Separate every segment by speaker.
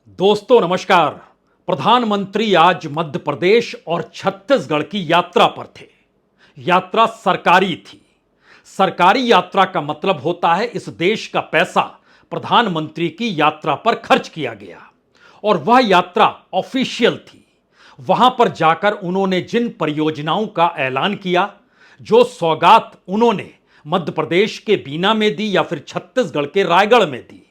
Speaker 1: दोस्तों नमस्कार। प्रधानमंत्री आज मध्य प्रदेश और छत्तीसगढ़ की यात्रा पर थे। यात्रा सरकारी थी। सरकारी यात्रा का मतलब होता है इस देश का पैसा प्रधानमंत्री की यात्रा पर खर्च किया गया और वह यात्रा ऑफिशियल थी। वहां पर जाकर उन्होंने जिन परियोजनाओं का ऐलान किया, जो सौगात उन्होंने मध्य प्रदेश के बीना में दी या फिर छत्तीसगढ़ के रायगढ़ में दी,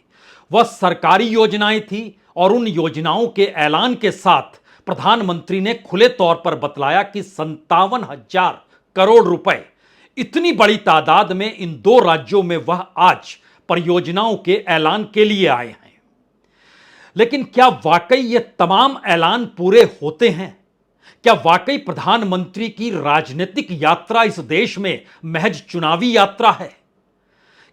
Speaker 1: वह सरकारी योजनाएं थी। और उन योजनाओं के ऐलान के साथ प्रधानमंत्री ने खुले तौर पर बतलाया कि 57,000 करोड़ रुपए, इतनी बड़ी तादाद में इन दो राज्यों में वह आज परियोजनाओं के ऐलान के लिए आए हैं। लेकिन क्या वाकई ये तमाम ऐलान पूरे होते हैं? क्या वाकई प्रधानमंत्री की राजनीतिक यात्रा इस देश में महज चुनावी यात्रा है?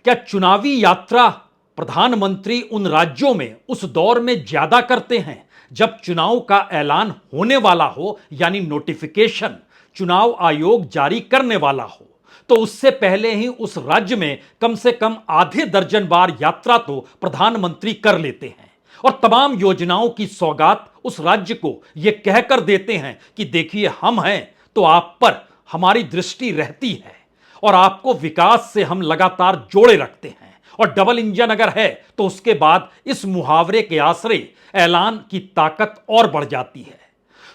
Speaker 1: क्या चुनावी यात्रा प्रधानमंत्री उन राज्यों में उस दौर में ज्यादा करते हैं जब चुनाव का ऐलान होने वाला हो, यानी नोटिफिकेशन चुनाव आयोग जारी करने वाला हो, तो उससे पहले ही उस राज्य में कम से कम आधे दर्जन बार यात्रा तो प्रधानमंत्री कर लेते हैं और तमाम योजनाओं की सौगात उस राज्य को यह कहकर देते हैं कि देखिए हम हैं तो आप पर हमारी दृष्टि रहती है और आपको विकास से हम लगातार जोड़े रखते हैं। और डबल इंजन अगर है तो उसके बाद इस मुहावरे के आसरे ऐलान की ताकत और बढ़ जाती है।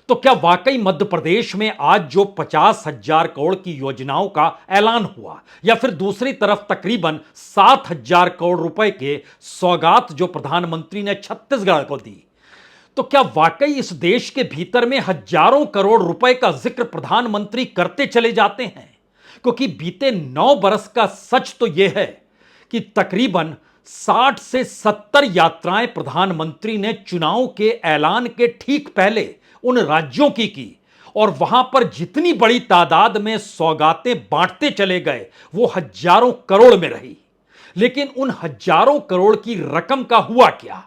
Speaker 1: तो क्या वाकई मध्य प्रदेश में आज जो 50,000 करोड़ की योजनाओं का ऐलान हुआ, या फिर दूसरी तरफ तकरीबन 7,000 करोड़ रुपए के सौगात जो प्रधानमंत्री ने छत्तीसगढ़ को दी, तो क्या वाकई इस देश के भीतर में हजारों करोड़ रुपए का जिक्र प्रधानमंत्री करते चले जाते हैं? क्योंकि बीते 9 बरस का सच तो यह है कि तकरीबन 60 से 70 यात्राएं प्रधानमंत्री ने चुनाव के ऐलान के ठीक पहले उन राज्यों की और वहां पर जितनी बड़ी तादाद में सौगातें बांटते चले गए वो हजारों करोड़ में रही। लेकिन उन हजारों करोड़ की रकम का हुआ क्या?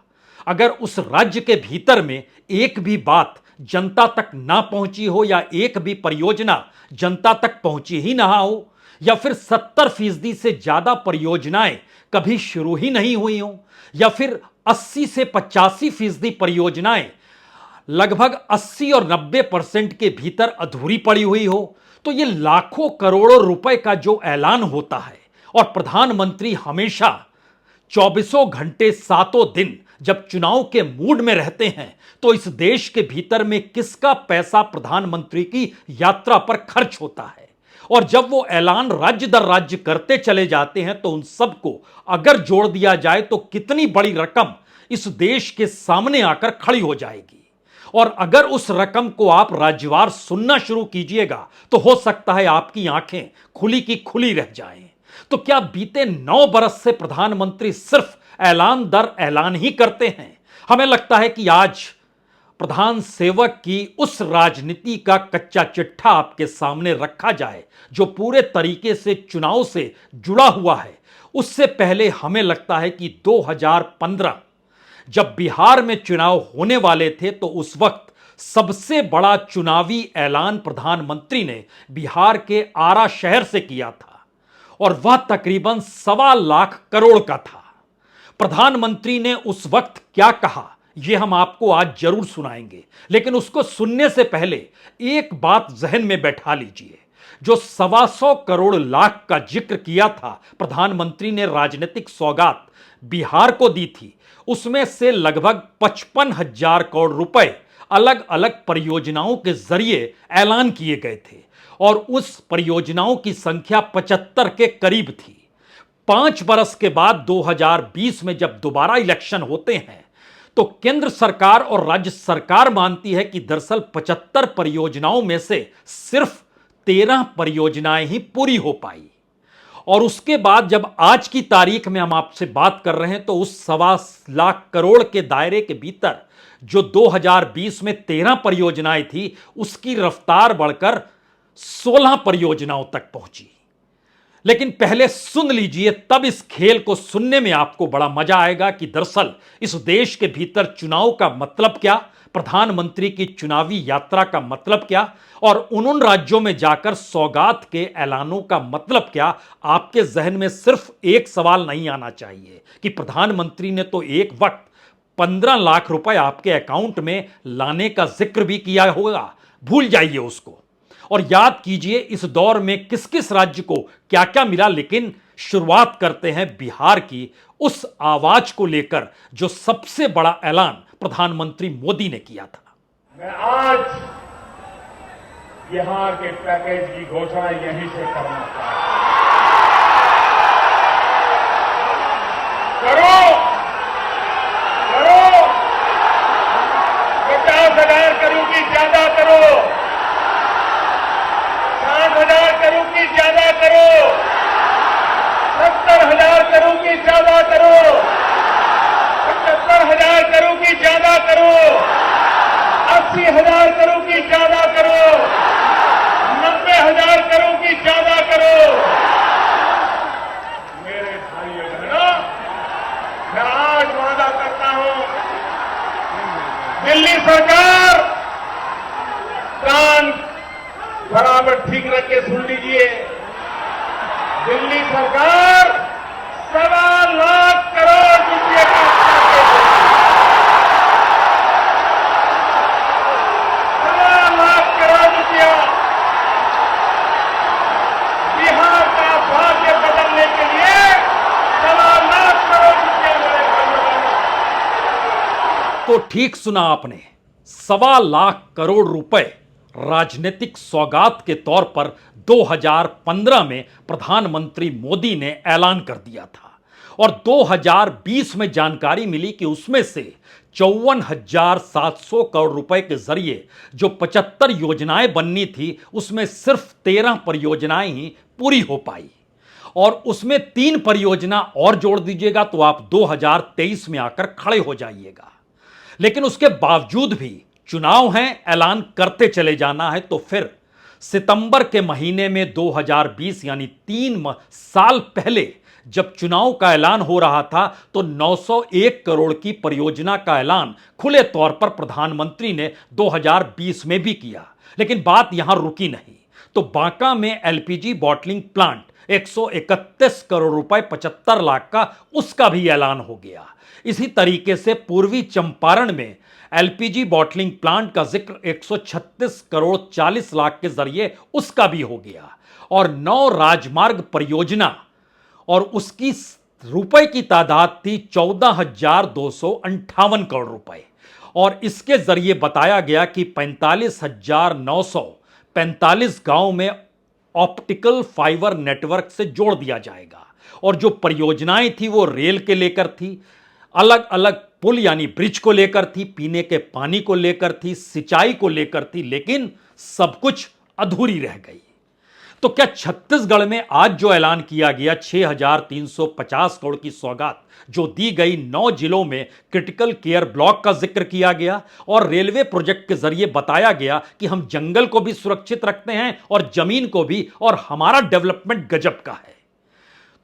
Speaker 1: अगर उस राज्य के भीतर में एक भी बात जनता तक ना पहुंची हो, या एक भी परियोजना जनता तक पहुंची ही ना हो, या फिर 70% से ज्यादा परियोजनाएं कभी शुरू ही नहीं हुई हो, या फिर 80 से 85% परियोजनाएं लगभग 80 और 90% के भीतर अधूरी पड़ी हुई हो, तो यह लाखों करोड़ों रुपए का जो ऐलान होता है और प्रधानमंत्री हमेशा 24 घंटे 7 दिन जब चुनाव के मूड में रहते हैं, तो इस देश के भीतर में किसका पैसा प्रधानमंत्री की यात्रा पर खर्च होता है। और जब वो ऐलान राज्य दर राज्य करते चले जाते हैं तो उन सबको अगर जोड़ दिया जाए तो कितनी बड़ी रकम इस देश के सामने आकर खड़ी हो जाएगी। और अगर उस रकम को आप राज्यवार सुनना शुरू कीजिएगा तो हो सकता है आपकी आंखें खुली की खुली रह जाएं। तो क्या बीते 9 बरस से प्रधानमंत्री सिर्फ ऐलान दर ऐलान ही करते हैं? हमें लगता है कि आज प्रधान सेवक की उस राजनीति का कच्चा चिट्ठा आपके सामने रखा जाए जो पूरे तरीके से चुनाव से जुड़ा हुआ है। उससे पहले हमें लगता है कि 2015 जब बिहार में चुनाव होने वाले थे तो उस वक्त सबसे बड़ा चुनावी ऐलान प्रधानमंत्री ने बिहार के आरा शहर से किया था और वह तकरीबन 1.25 करोड़ का था। प्रधानमंत्री ने उस वक्त क्या कहा यह हम आपको आज जरूर सुनाएंगे, लेकिन उसको सुनने से पहले एक बात जहन में बैठा लीजिए। जो 125 करोड़ लाख का जिक्र किया था प्रधानमंत्री ने राजनीतिक सौगात बिहार को दी थी, उसमें से लगभग 55,000 करोड़ रुपए अलग अलग परियोजनाओं के जरिए ऐलान किए गए थे और उस परियोजनाओं की संख्या 75 के करीब थी। 5 बरस के बाद 2020 में जब दोबारा इलेक्शन होते हैं तो केंद्र सरकार और राज्य सरकार मानती है कि दरअसल 75 परियोजनाओं में से सिर्फ 13 परियोजनाएं ही पूरी हो पाई। और उसके बाद जब आज की तारीख में हम आपसे बात कर रहे हैं तो उस 1.25 करोड़ के दायरे के भीतर जो 2020 में 13 परियोजनाएं थी, उसकी रफ्तार बढ़कर 16 परियोजनाओं तक पहुंची। लेकिन पहले सुन लीजिए, तब इस खेल को सुनने में आपको बड़ा मजा आएगा कि दरअसल इस देश के भीतर चुनाव का मतलब क्या, प्रधानमंत्री की चुनावी यात्रा का मतलब क्या और उन राज्यों में जाकर सौगात के ऐलानों का मतलब क्या। आपके जहन में सिर्फ एक सवाल नहीं आना चाहिए कि प्रधानमंत्री ने तो एक वक्त 15 लाख रुपए आपके अकाउंट में लाने का जिक्र भी किया होगा, भूल जाइए उसको। और याद कीजिए इस दौर में किस किस राज्य को क्या क्या मिला। लेकिन शुरुआत करते हैं बिहार की उस आवाज को लेकर जो सबसे बड़ा ऐलान प्रधानमंत्री मोदी ने किया था।
Speaker 2: मैं आज बिहार के पैकेज की घोषणा यहीं से करना चाहता हूं। करो करो 50,000 करोड़ की ज्यादा करो, 60,000 करोड़ की ज्यादा करो, 70,000 करोड़ की ज्यादा करो, 75,000 करोड़ की ज्यादा करो, 80,000 करोड़ की ज्यादा करो, 90,000 करोड़ की ज्यादा करो। मेरे भाइयों बहनों, मैं आज वादा करता हूं, दिल्ली सरकार कान बराबर ठीक रख के सुन लीजिए, दिल्ली सरकार 1.25 लाख करोड़ रुपए का पैकेज, 1.25 लाख करोड़ रुपया बिहार का भाग्य बदलने के लिए 1.25 लाख करोड़ रुपया मेरे भाइयों बहनों।
Speaker 1: तो ठीक सुना आपने, 1.25 लाख करोड़ रुपए राजनीतिक सौगात के तौर पर 2015 में प्रधानमंत्री मोदी ने ऐलान कर दिया था। और 2020 में जानकारी मिली कि उसमें से 54,700 करोड़ रुपए के जरिए जो 75 योजनाएं बननी थी उसमें सिर्फ 13 परियोजनाएं ही पूरी हो पाई। और उसमें 3 परियोजना और जोड़ दीजिएगा तो आप 2023 में आकर खड़े हो जाइएगा। लेकिन उसके बावजूद भी चुनाव हैं, ऐलान करते चले जाना है। तो फिर सितंबर के महीने में 2020 यानी 3 साल पहले जब चुनाव का ऐलान हो रहा था तो 901 करोड़ की परियोजना का ऐलान खुले तौर पर प्रधानमंत्री ने 2020 में भी किया। लेकिन बात यहां रुकी नहीं, तो बांका में एलपीजी बॉटलिंग प्लांट 131 करोड़ रुपए 75 लाख का, उसका भी ऐलान हो गया। इसी तरीके से पूर्वी चंपारण में एलपीजी बॉटलिंग प्लांट का जिक्र 136 करोड़ 40 लाख के जरिए उसका भी हो गया। और 9 राजमार्ग परियोजना और उसकी रुपए की तादाद थी 14,258 करोड़ रुपए। और इसके जरिए बताया गया कि 45,945 गांव में ऑप्टिकल फाइबर नेटवर्क से जोड़ दिया जाएगा। और जो परियोजनाएं थी वो रेल के लेकर थी, अलग अलग पुल यानी ब्रिज को लेकर थी, पीने के पानी को लेकर थी, सिंचाई को लेकर थी, लेकिन सब कुछ अधूरी रह गई। तो क्या छत्तीसगढ़ में आज जो ऐलान किया गया 6,350 करोड़ की सौगात जो दी गई, 9 जिलों में क्रिटिकल केयर ब्लॉक का जिक्र किया गया और रेलवे प्रोजेक्ट के जरिए बताया गया कि हम जंगल को भी सुरक्षित रखते हैं और जमीन को भी, और हमारा डेवलपमेंट गजब का है।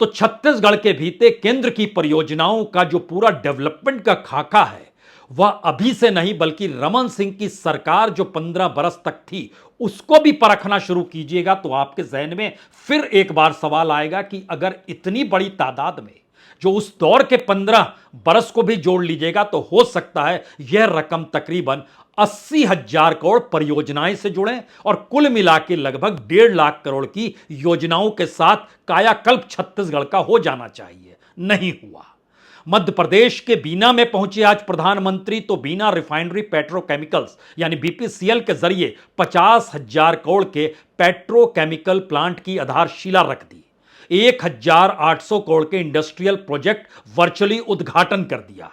Speaker 1: तो छत्तीसगढ़ के भीतर केंद्र की परियोजनाओं का जो पूरा डेवलपमेंट का खाका है वह अभी से नहीं बल्कि रमन सिंह की सरकार जो 15 बरस तक थी उसको भी परखना शुरू कीजिएगा तो आपके जहन में फिर एक बार सवाल आएगा कि अगर इतनी बड़ी तादाद में जो उस दौर के 15 बरस को भी जोड़ लीजिएगा तो हो सकता है यह रकम तकरीबन 80,000 करोड़ परियोजनाएं से जुड़े और कुल मिला के लगभग 1.5 लाख करोड़ की योजनाओं के साथ कायाकल्प छत्तीसगढ़ का हो जाना चाहिए। नहीं हुआ। मध्य प्रदेश के बीना में पहुंचे आज प्रधानमंत्री तो बीना रिफाइनरी पेट्रोकेमिकल्स यानी बीपीसीएल के जरिए 50,000 करोड़ के पेट्रोकेमिकल प्लांट की आधारशिला रख दी। 1,800 करोड़ के इंडस्ट्रियल प्रोजेक्ट वर्चुअली उद्घाटन कर दिया।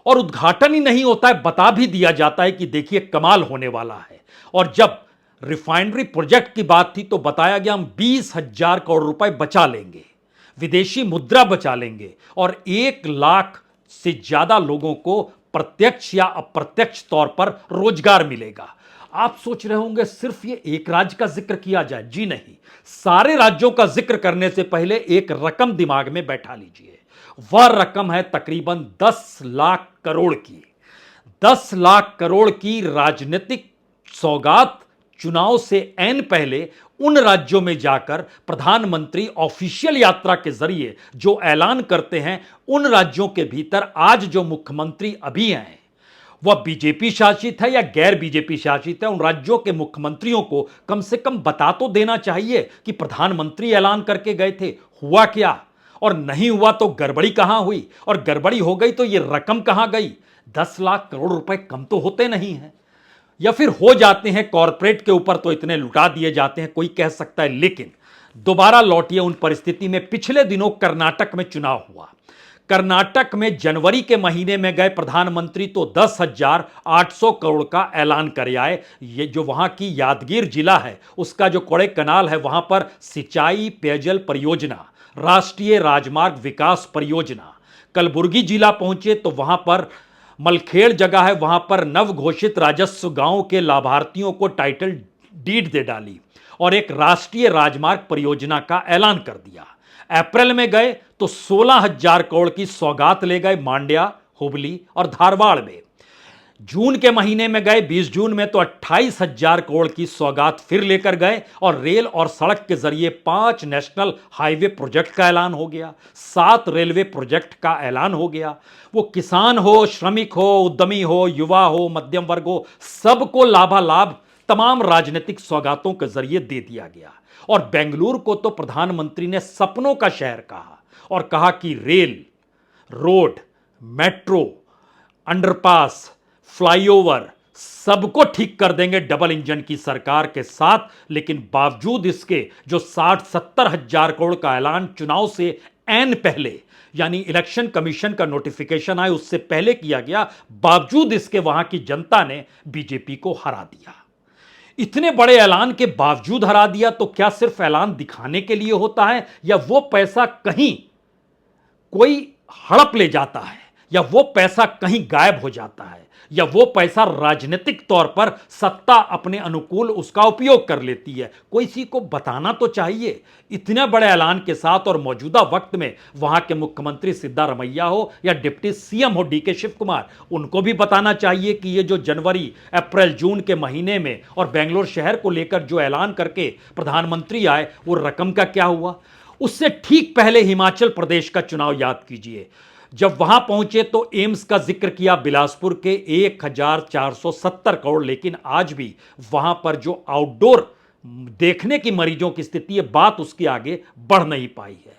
Speaker 1: और उद्घाटन ही नहीं होता है, बता भी दिया जाता है कि देखिए कमाल होने वाला है। और जब रिफाइनरी प्रोजेक्ट की बात थी तो बताया गया हम 20,000 करोड़ रुपए बचा लेंगे, विदेशी मुद्रा बचा लेंगे और 1 लाख से ज्यादा लोगों को प्रत्यक्ष या अप्रत्यक्ष तौर पर रोजगार मिलेगा। आप सोच रहे होंगे सिर्फ ये एक राज्य का जिक्र किया जाए, जी नहीं, सारे राज्यों का जिक्र करने से पहले एक रकम दिमाग में बैठा लीजिए। वह रकम है तकरीबन 10 लाख करोड़ की। 10 लाख करोड़ की राजनीतिक सौगात चुनाव से ऐन पहले उन राज्यों में जाकर प्रधानमंत्री ऑफिशियल यात्रा के जरिए जो ऐलान करते हैं, उन राज्यों के भीतर आज जो मुख्यमंत्री अभी हैं वह बीजेपी शासित है या गैर बीजेपी शासित है, उन राज्यों के मुख्यमंत्रियों को कम से कम बता तो देना चाहिए कि प्रधानमंत्री ऐलान करके गए थे, हुआ क्या, और नहीं हुआ तो गड़बड़ी कहां हुई, और गड़बड़ी हो गई तो यह रकम कहां गई। 10 लाख करोड़ रुपए कम तो होते नहीं हैं, या फिर हो जाते हैं कॉरपोरेट के ऊपर तो इतने लुटा दिए जाते हैं, कोई कह सकता है। लेकिन दोबारा लौटिए उन परिस्थिति में, पिछले दिनों कर्नाटक में चुनाव हुआ। कर्नाटक में जनवरी के महीने में गए प्रधानमंत्री तो 10,800 करोड़ का ऐलान कर आए। ये जो वहां की यादगीर जिला है, उसका जो कोड़े कनाल है, वहां पर सिंचाई पेयजल परियोजना, राष्ट्रीय राजमार्ग विकास परियोजना। कलबुर्गी जिला पहुंचे तो वहां पर मलखेड़ जगह है, वहां पर नव घोषित राजस्व गांव के लाभार्थियों को टाइटल डीड दे डाली और एक राष्ट्रीय राजमार्ग परियोजना का ऐलान कर दिया। अप्रैल में गए तो 16,000 करोड़ की सौगात ले गए मांड्या, हुबली और धारवाड़ में। जून के महीने में गए 20 जून में तो 28,000 करोड़ की सौगात फिर लेकर गए और रेल और सड़क के जरिए 5 नेशनल हाईवे प्रोजेक्ट का ऐलान हो गया, 7 रेलवे प्रोजेक्ट का ऐलान हो गया। वो किसान हो, श्रमिक हो, उद्यमी हो, युवा हो, मध्यम वर्ग हो, सबको लाभालाभ तमाम राजनीतिक सौगातों के जरिए दे दिया गया। और बेंगलुरु को तो प्रधानमंत्री ने सपनों का शहर कहा और कहा कि rail, road, metro, underpass, flyover सबको ठीक कर देंगे डबल इंजन की सरकार के साथ। लेकिन बावजूद इसके जो 60-70 हजार करोड़ का ऐलान चुनाव से ऐन पहले, यानी इलेक्शन कमीशन का नोटिफिकेशन आए उससे पहले किया गया, बावजूद इसके वहां की जनता ने बीजेपी को हरा दिया। इतने बड़े ऐलान के बावजूद हरा दिया तो क्या सिर्फ ऐलान दिखाने के लिए होता है, या वो पैसा कहीं कोई हड़प ले जाता है, या वो पैसा कहीं गायब हो जाता है, या वो पैसा राजनीतिक तौर पर सत्ता अपने अनुकूल उसका उपयोग कर लेती है? कोई किसी को बताना तो चाहिए। इतने बड़े ऐलान के साथ और मौजूदा वक्त में वहां के मुख्यमंत्री सिद्धारमैया हो या डिप्टी सीएम हो डीके शिव कुमार, उनको भी बताना चाहिए कि ये जो जनवरी, अप्रैल, जून के महीने में और बेंगलोर शहर को लेकर जो ऐलान करके प्रधानमंत्री आए, वो रकम का क्या हुआ। उससे ठीक पहले हिमाचल प्रदेश का चुनाव याद कीजिए। जब वहां पहुंचे तो एम्स का जिक्र किया, बिलासपुर के 1,470 करोड़, लेकिन आज भी वहां पर जो आउटडोर देखने की मरीजों की स्थिति है, बात उसके आगे बढ़ नहीं पाई है।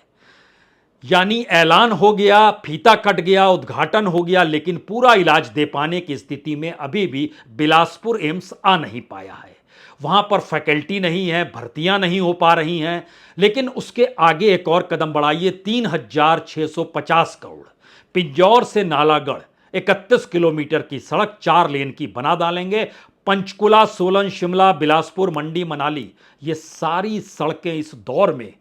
Speaker 1: यानी ऐलान हो गया, फीता कट गया, उद्घाटन हो गया, लेकिन पूरा इलाज दे पाने की स्थिति में अभी भी बिलासपुर एम्स आ नहीं पाया है। वहां पर फैकल्टी नहीं है, भर्तियां नहीं हो पा रही हैं। लेकिन उसके आगे एक और कदम बढ़ाइए, 3,650 करोड़, पिंजौर से नालागढ़ 31 किलोमीटर की सड़क 4 लेन की बना डालेंगे। पंचकुला, सोलन, शिमला, बिलासपुर, मंडी, मनाली, ये सारी सड़कें इस दौर में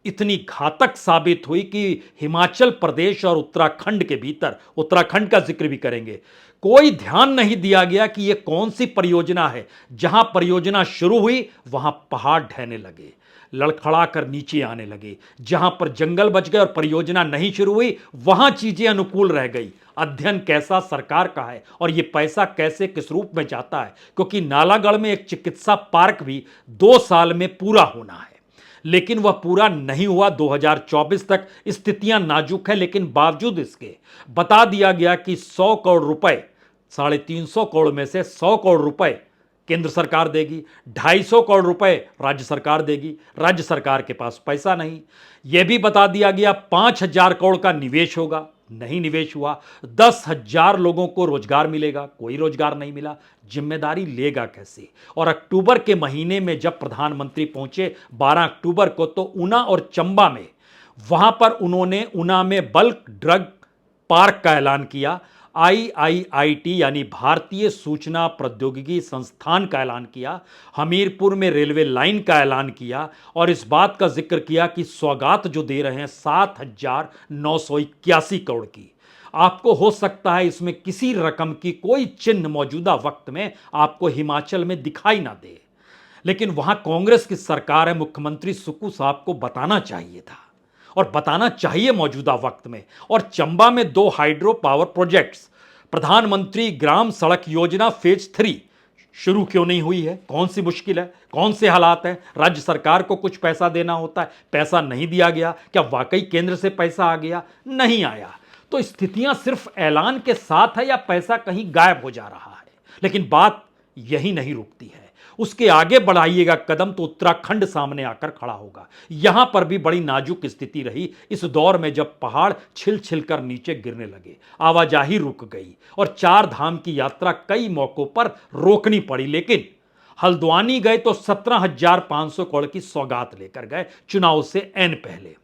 Speaker 1: इतनी घातक साबित हुई कि हिमाचल प्रदेश और उत्तराखंड के भीतर, उत्तराखंड का जिक्र भी करेंगे, कोई ध्यान नहीं दिया गया कि यह कौन सी परियोजना है। जहां परियोजना शुरू हुई वहां पहाड़ ढहने लगे, लड़खड़ा कर नीचे आने लगे। जहां पर जंगल बच गए और परियोजना नहीं शुरू हुई, वहां चीजें अनुकूल रह गई। अध्ययन कैसा सरकार का है और यह पैसा कैसे किस रूप में जाता है, क्योंकि नालागढ़ में एक चिकित्सा पार्क भी 2 साल में पूरा होना है, लेकिन वह पूरा नहीं हुआ। 2024 तक स्थितियां नाजुक है, लेकिन बावजूद इसके बता दिया गया कि 100 करोड़ रुपए, 350 करोड़ में से 100 करोड़ रुपए केंद्र सरकार देगी, 250 करोड़ रुपए राज्य सरकार देगी। राज्य सरकार के पास पैसा नहीं। यह भी बता दिया गया 5,000 करोड़ का निवेश होगा, नहीं निवेश हुआ। 10,000 लोगों को रोजगार मिलेगा, कोई रोजगार नहीं मिला। जिम्मेदारी लेगा कैसे? और अक्टूबर के महीने में जब प्रधानमंत्री पहुंचे 12 अक्टूबर को, तो ऊना और चंबा में, वहां पर उन्होंने ऊना में बल्क ड्रग पार्क का ऐलान किया, IIIT यानी भारतीय सूचना प्रौद्योगिकी संस्थान का ऐलान किया, हमीरपुर में रेलवे लाइन का ऐलान किया, और इस बात का जिक्र किया कि सौगात जो दे रहे हैं 7,981 करोड़ की। आपको हो सकता है इसमें किसी रकम की कोई चिन्ह मौजूदा वक्त में आपको हिमाचल में दिखाई ना दे, लेकिन वहां कांग्रेस की सरकार है। मुख्यमंत्री सुक्खू साहब को बताना चाहिए था, और बताना चाहिए मौजूदा वक्त में। और चंबा में 2 हाइड्रो पावर प्रोजेक्ट्स, प्रधानमंत्री ग्राम सड़क योजना फेज 3 शुरू क्यों नहीं हुई है? कौन सी मुश्किल है? कौन से हालात हैं? राज्य सरकार को कुछ पैसा देना होता है, पैसा नहीं दिया गया। क्या वाकई केंद्र से पैसा आ गया? नहीं आया। तो स्थितियां सिर्फ ऐलान के साथ है या पैसा कहीं गायब हो जा रहा है? लेकिन बात यही नहीं रुकती है। उसके आगे बढ़ाइएगा कदम तो उत्तराखंड सामने आकर खड़ा होगा। यहां पर भी बड़ी नाजुक स्थिति रही इस दौर में, जब पहाड़ छिल छिल कर नीचे गिरने लगे, आवाजाही रुक गई और चार धाम की यात्रा कई मौकों पर रोकनी पड़ी। लेकिन हल्द्वानी गए तो 17,500 करोड़ की सौगात लेकर गए, चुनाव से ऐन पहले।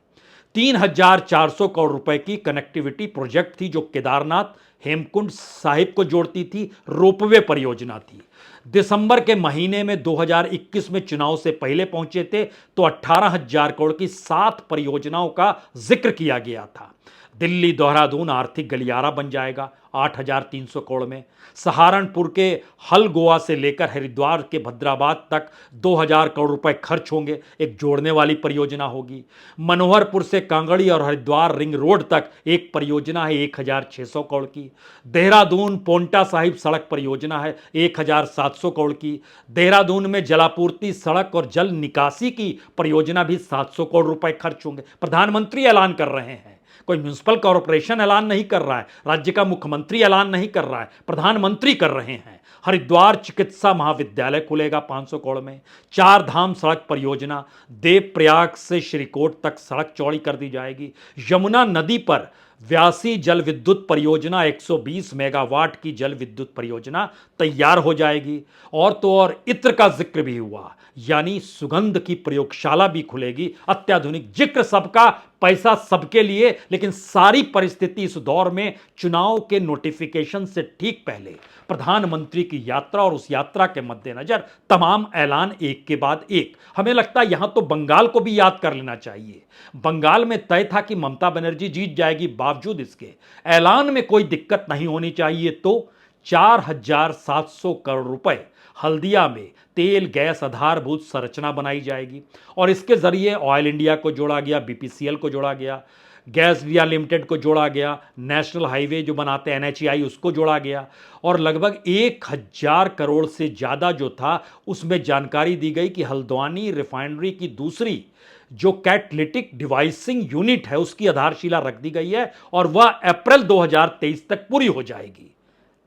Speaker 1: 3,400 करोड़ रुपए की कनेक्टिविटी प्रोजेक्ट थी, जो केदारनाथ हेमकुंड साहिब को जोड़ती थी, रोपवे परियोजना थी। दिसंबर के महीने में 2021 में चुनाव से पहले पहुंचे थे तो 18,000 करोड़ की 7 परियोजनाओं का जिक्र किया गया था। दिल्ली देहरादून आर्थिक गलियारा बन जाएगा 8,300 करोड़ में। सहारनपुर के हलगोवा से लेकर हरिद्वार के भद्राबाद तक 2,000 करोड़ रुपए खर्च होंगे, एक जोड़ने वाली परियोजना होगी। मनोहरपुर से कांगड़ी और हरिद्वार रिंग रोड तक एक परियोजना है 1,600 करोड़ की। देहरादून पोंटा साहिब सड़क परियोजना है 1,700 करोड़ की। देहरादून में जलापूर्ति सड़क और जल निकासी की परियोजना भी 700 करोड़ रुपए खर्च होंगे। प्रधानमंत्री ऐलान कर रहे हैं, कोई म्युनिसिपल कॉरपोरेशन ऐलान नहीं कर रहा है, राज्य का मुख्यमंत्री ऐलान नहीं कर रहा है, प्रधानमंत्री कर रहे हैं। हरिद्वार चिकित्सा महाविद्यालय खुलेगा 500 करोड़ में। चार धाम सड़क परियोजना, देवप्रयाग से श्रीकोट तक सड़क चौड़ी कर दी जाएगी। यमुना नदी पर व्यासी जल विद्युत परियोजना 120 मेगावाट की जल विद्युत परियोजना तैयार हो जाएगी। और तो और इत्र का जिक्र भी हुआ, यानी सुगंध की प्रयोगशाला भी खुलेगी, अत्याधुनिक। जिक्र सबका, पैसा सबके लिए, लेकिन सारी परिस्थिति इस दौर में चुनाव के नोटिफिकेशन से ठीक पहले प्रधानमंत्री की यात्रा और उस यात्रा के मद्देनजर तमाम ऐलान एक के बाद एक। हमें लगता है यहां तो बंगाल को भी याद कर लेना चाहिए। बंगाल में तय था कि ममता बनर्जी जीत जाएगी, बावजूद इसके ऐलान में कोई दिक्कत नहीं होनी चाहिए, तो 4,700 करोड़ रुपए हल्दिया में तेल गैस आधारभूत संरचना बनाई जाएगी और इसके जरिए ऑयल इंडिया को जोड़ा गया, बीपीसीएल को जोड़ा गया, गैस इंडिया लिमिटेड को जोड़ा गया, नेशनल हाईवे जो बनाते हैं एनएचएआई उसको जोड़ा गया और लगभग 1,000 करोड़ से ज़्यादा जो था उसमें जानकारी दी गई कि हल्द्वानी रिफाइनरी की दूसरी जो कैटलिटिक डिवाइसिंग यूनिट है उसकी आधारशिला रख दी गई है और वह अप्रैल 2023 तक पूरी हो जाएगी।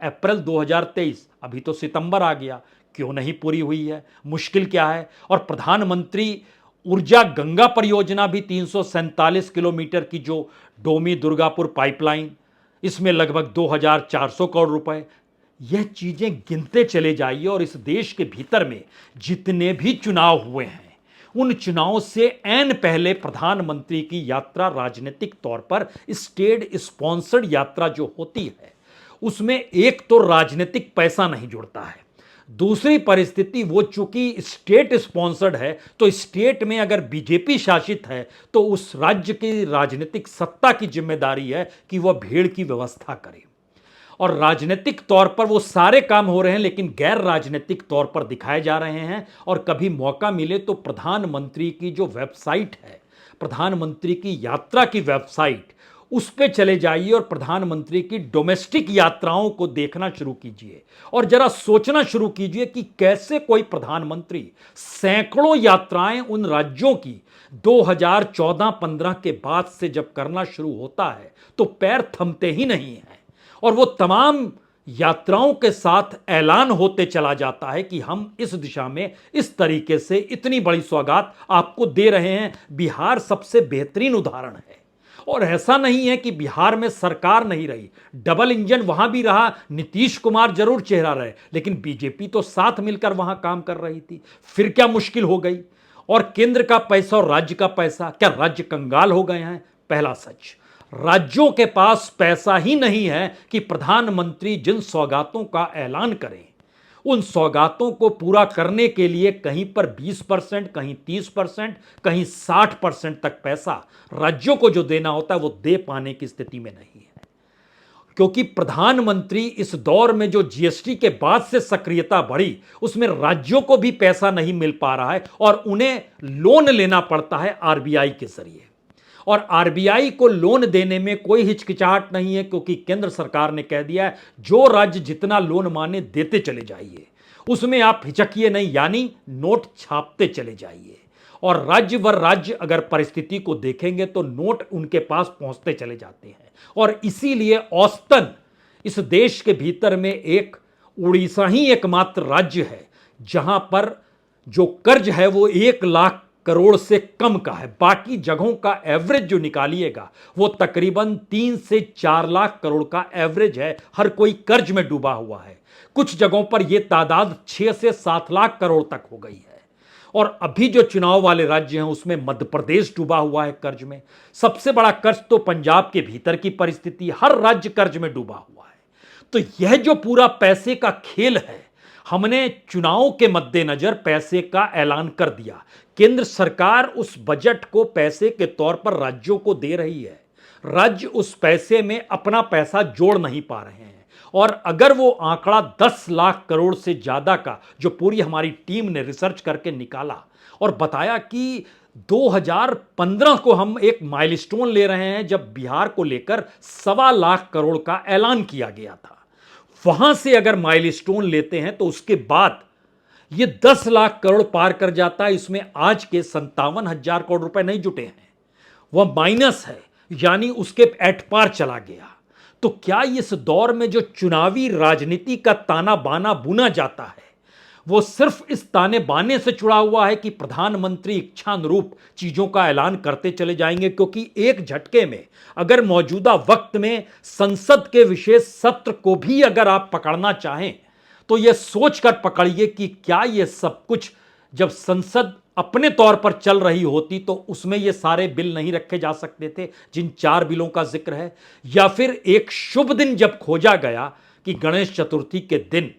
Speaker 1: अप्रैल 2023, अभी तो सितंबर आ गया, क्यों नहीं पूरी हुई है? मुश्किल क्या है? और प्रधानमंत्री ऊर्जा गंगा परियोजना भी 347 किलोमीटर की जो डोमी दुर्गापुर पाइपलाइन, इसमें लगभग 2,400 करोड़ रुपए। यह चीजें गिनते चले जाइए और इस देश के भीतर में जितने भी चुनाव हुए हैं उन चुनावों से ऐन पहले प्रधानमंत्री की यात्रा राजनीतिक तौर पर स्टेट स्पॉन्सर्ड यात्रा जो होती है उसमें एक तो राजनीतिक पैसा नहीं जुड़ता है, दूसरी परिस्थिति वो चूंकि स्टेट स्पॉन्सर्ड है तो स्टेट में अगर बीजेपी शासित है तो उस राज्य की राजनीतिक सत्ता की जिम्मेदारी है कि वह भीड़ की व्यवस्था करे। और राजनीतिक तौर पर वो सारे काम हो रहे हैं लेकिन गैर राजनीतिक तौर पर दिखाए जा रहे हैं। और कभी मौका मिले तो प्रधानमंत्री की जो वेबसाइट है, प्रधानमंत्री की यात्रा की वेबसाइट, उस पे चले जाइए और प्रधानमंत्री की डोमेस्टिक यात्राओं को देखना शुरू कीजिए और जरा सोचना शुरू कीजिए कि कैसे कोई प्रधानमंत्री सैकड़ों यात्राएं उन राज्यों की 2014-15 के बाद से जब करना शुरू होता है तो पैर थमते ही नहीं हैं और वो तमाम यात्राओं के साथ ऐलान होते चला जाता है कि हम इस दिशा में इस तरीके से इतनी बड़ी सौगात आपको दे रहे हैं। बिहार सबसे बेहतरीन उदाहरण है। और ऐसा नहीं है कि बिहार में सरकार नहीं रही, डबल इंजन वहां भी रहा, नीतीश कुमार जरूर चेहरा रहे लेकिन बीजेपी तो साथ मिलकर वहां काम कर रही थी। फिर क्या मुश्किल हो गई? और केंद्र का पैसा और राज्य का पैसा, क्या राज्य कंगाल हो गए हैं? पहला सच, राज्यों के पास पैसा ही नहीं है कि प्रधानमंत्री जिन सौगातों का ऐलान करें उन सौगातों को पूरा करने के लिए कहीं पर 20%, कहीं 30%, कहीं 60% तक पैसा राज्यों को जो देना होता है वो दे पाने की स्थिति में नहीं है। क्योंकि प्रधानमंत्री इस दौर में जो जीएसटी के बाद से सक्रियता बढ़ी उसमें राज्यों को भी पैसा नहीं मिल पा रहा है और उन्हें लोन लेना पड़ता है आरबीआई के जरिए। और आरबीआई को लोन देने में कोई हिचकिचाहट नहीं है क्योंकि केंद्र सरकार ने कह दिया है जो राज्य जितना लोन माने देते चले जाइए। उसमें आप हिचकिए नहीं, यानी नोट छापते चले जाइए। और राज्य वर राज्य अगर परिस्थिति को देखेंगे तो नोट उनके पास पहुंचते चले जाते हैं। और इसीलिए औसतन इस देश के भीतर में एक उड़ीसा ही एकमात्र राज्य है जहां पर जो कर्ज है वो 1 लाख करोड़ से कम का है। बाकी जगहों का एवरेज जो निकालिएगा वो तकरीबन 3 से 4 लाख करोड़ का एवरेज है। हर कोई कर्ज में डूबा हुआ है। कुछ जगहों पर यह तादाद 6 से 7 लाख करोड़ तक हो गई है। और अभी जो चुनाव वाले राज्य हैं उसमें मध्य प्रदेश डूबा हुआ है कर्ज में। सबसे बड़ा कर्ज तो पंजाब के भीतर की परिस्थिति, हर राज्य कर्ज में डूबा हुआ है। तो यह जो पूरा पैसे का खेल है, हमने चुनाव के मद्देनजर पैसे का ऐलान कर दिया। केंद्र सरकार उस बजट को पैसे के तौर पर राज्यों को दे रही है। राज्य उस पैसे में अपना पैसा जोड़ नहीं पा रहे हैं। और अगर वो आंकड़ा 10 लाख करोड़ से ज्यादा का, जो पूरी हमारी टीम ने रिसर्च करके निकाला और बताया कि 2015 को हम एक माइलस्टोन ले रहे हैं जब बिहार को लेकर 1.25 लाख करोड़ का ऐलान किया गया था। वहां से अगर माइलस्टोन लेते हैं तो उसके बाद ये 10 लाख करोड़ पार कर जाता है। इसमें आज के 57,000 करोड़ रुपए नहीं जुटे हैं, वह माइनस है, यानी उसके एट पार चला गया। तो क्या इस दौर में जो चुनावी राजनीति का ताना बाना बुना जाता है वो सिर्फ इस ताने बाने से जुड़ा हुआ है कि प्रधानमंत्री इच्छानुरूप चीजों का ऐलान करते चले जाएंगे? क्योंकि एक झटके में अगर मौजूदा वक्त में संसद के विशेष सत्र को भी अगर आप पकड़ना चाहें तो यह सोचकर पकड़िए कि क्या यह सब कुछ जब संसद अपने तौर पर चल रही होती तो उसमें ये सारे बिल नहीं रखे जा सकते थे जिन 4 बिलों का जिक्र है। या फिर एक शुभ दिन जब खोजा गया कि गणेश चतुर्थी के दिन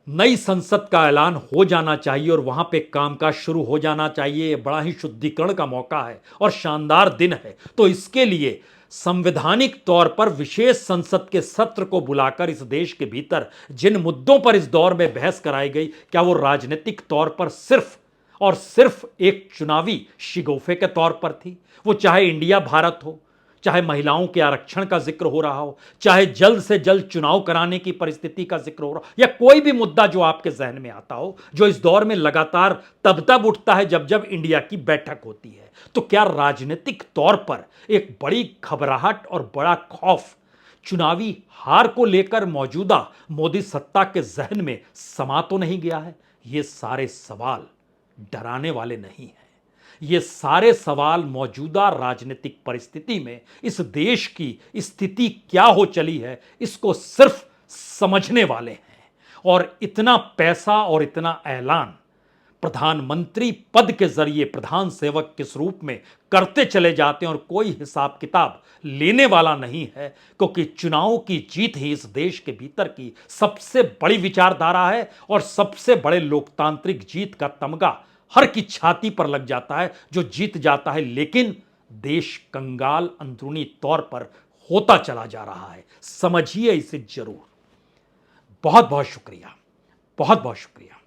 Speaker 1: नई संसद का ऐलान हो जाना चाहिए और वहां पे कामकाज शुरू हो जाना चाहिए, ये बड़ा ही शुद्धिकरण का मौका है और शानदार दिन है। तो इसके लिए संवैधानिक तौर पर विशेष संसद के सत्र को बुलाकर इस देश के भीतर जिन मुद्दों पर इस दौर में बहस कराई गई, क्या वो राजनीतिक तौर पर सिर्फ और सिर्फ एक चुनावी शिगोफे के तौर पर थी? वो चाहे इंडिया भारत हो, चाहे महिलाओं के आरक्षण का जिक्र हो रहा हो, चाहे जल्द से जल्द चुनाव कराने की परिस्थिति का जिक्र हो रहा हो, या कोई भी मुद्दा जो आपके जहन में आता हो, जो इस दौर में लगातार तब तब उठता है जब जब इंडिया की बैठक होती है, तो क्या राजनीतिक तौर पर एक बड़ी घबराहट और बड़ा खौफ चुनावी हार को लेकर मौजूदा मोदी सत्ता के जहन में समा तो नहीं गया है? ये सारे सवाल डराने वाले नहीं हैं। ये सारे सवाल मौजूदा राजनीतिक परिस्थिति में इस देश की स्थिति क्या हो चली है इसको सिर्फ समझने वाले हैं। और इतना पैसा और इतना ऐलान प्रधानमंत्री पद के जरिए प्रधान सेवक के रूप में करते चले जाते हैं और कोई हिसाब किताब लेने वाला नहीं है, क्योंकि चुनावों की जीत ही इस देश के भीतर की सबसे बड़ी विचारधारा है और सबसे बड़े लोकतांत्रिक जीत का तमगा हर की छाती पर लग जाता है जो जीत जाता है। लेकिन देश कंगाल अंदरूनी तौर पर होता चला जा रहा है। समझिए इसे जरूर। बहुत बहुत शुक्रिया, बहुत बहुत शुक्रिया।